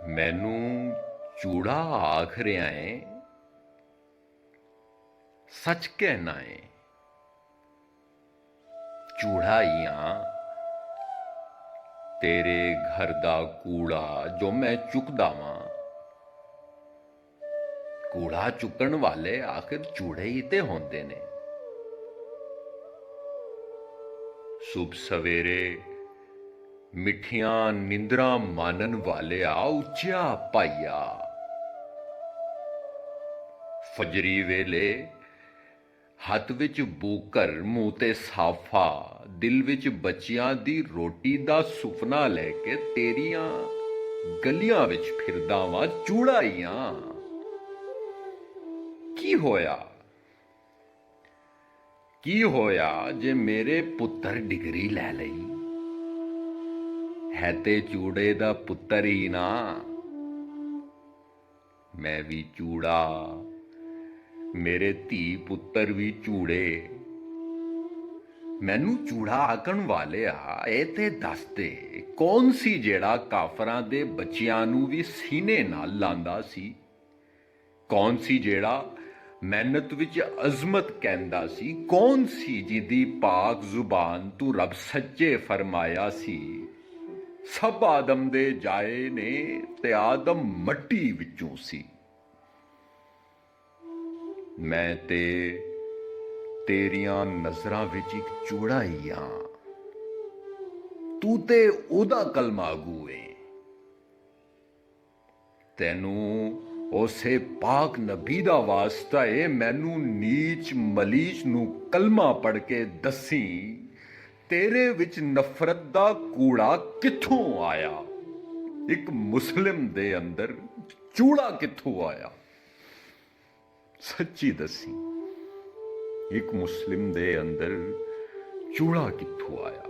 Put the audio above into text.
ਮੈਨੂੰ ਚੂੜਾ ਆਖ ਰਿਹਾ ਏ, ਸੱਚ ਕਹਿਣਾ ਏ। ਚੂੜਾ ਹੀ ਆ ਤੇਰੇ ਘਰ ਦਾ ਕੂੜਾ ਜੋ ਮੈਂ ਚੁੱਕਦਾ ਵਾਂ। ਕੂੜਾ ਚੁੱਕਣ ਵਾਲੇ ਆਖਿਰ ਚੂੜੇ ਹੀ ਤੇ ਹੁੰਦੇ ਨੇ। ਸੁਬ ਸਵੇਰੇ ਮਿੱਠੀਆਂ ਨਿੰਦਰਾਂ ਮਾਨਣ ਵਾਲਿਆ ਉੱਚਿਆ ਪਾਈਆ। ਫਜਰੀ ਵੇਲੇ ਹੱਥ ਵਿੱਚ ਬੂਕਰ, ਮੂੰਹ ਤੇ ਸਾਫਾ, ਦਿਲ ਵਿੱਚ ਬੱਚਿਆਂ ਦੀ ਰੋਟੀ ਦਾ ਸੁਪਨਾ ਲੈ ਕੇ ਤੇਰੀਆਂ ਗਲੀਆਂ ਵਿੱਚ ਫਿਰਦਾ ਵਾਂ ਚੂੜਾਈਆਂ। ਕੀ ਹੋਇਆ ਜੇ ਮੇਰੇ ਪੁੱਤਰ ਡਿਗਰੀ ਲੈ ਲਈ? ਹੈ ਤੇ ਚੂੜੇ ਦਾ ਪੁੱਤਰ ਹੀ ਨਾ। ਮੈਂ ਵੀ ਚੂੜਾ, ਮੇਰੇ ਧੀ ਪੁੱਤਰ ਵੀ ਚੂੜੇ। ਮੈਨੂੰ ਚੂੜਾ ਆਖਣ ਵਾਲਿਆ ਇਹ ਤੇ ਦੱਸ ਦੇ, ਕੌਣ ਸੀ ਜਿਹੜਾ ਕਾਫਰਾਂ ਦੇ ਬੱਚਿਆਂ ਨੂੰ ਵੀ ਸੀਨੇ ਨਾਲ ਲਾਂਦਾ ਸੀ? ਕੌਣ ਸੀ ਜਿਹੜਾ ਮਿਹਨਤ ਵਿੱਚ ਅਜ਼ਮਤ ਕਹਿੰਦਾ ਸੀ? ਕੌਣ ਸੀ ਜਿਹਦੀ ਪਾਕ ਜ਼ੁਬਾਨ ਤੂੰ ਰੱਬ ਸੱਚੇ ਫਰਮਾਇਆ ਸੀ? ਸਭ ਆਦਮ ਦੇ ਜਾਏ ਨੇ ਤੇ ਆਦਮ ਮੱਟੀ ਵਿੱਚੋਂ ਸੀ। ਮੈਂ ਤੇ ਤੇਰੀਆਂ ਨਜ਼ਰਾਂ ਵਿੱਚ ਇੱਕ ਚੂੜਾ ਹੀ ਆ। ਤੂੰ ਤੇ ਉਹਦਾ ਕਲਮਾ ਗੂ ਏ। ਤੈਨੂੰ ਉਸੇ ਪਾਕ ਨਬੀ ਦਾ ਵਾਸਤਾ ਏ। ਮੈਨੂੰ ਨੀਚ ਮਲੀਚ ਨੂੰ ਕਲਮਾ ਪੜ ਕੇ ਦੱਸੀ, ਤੇਰੇ ਵਿੱਚ ਨਫ਼ਰਤ ਦਾ ਕੂੜਾ ਕਿੱਥੋਂ ਆਇਆ? ਇੱਕ ਮੁਸਲਿਮ ਦੇ ਅੰਦਰ ਚੂੜਾ ਕਿੱਥੋਂ ਆਇਆ? ਸੱਚੀ ਦੱਸੀ, ਇੱਕ ਮੁਸਲਿਮ ਦੇ ਅੰਦਰ ਚੂੜਾ ਕਿੱਥੋਂ ਆਇਆ?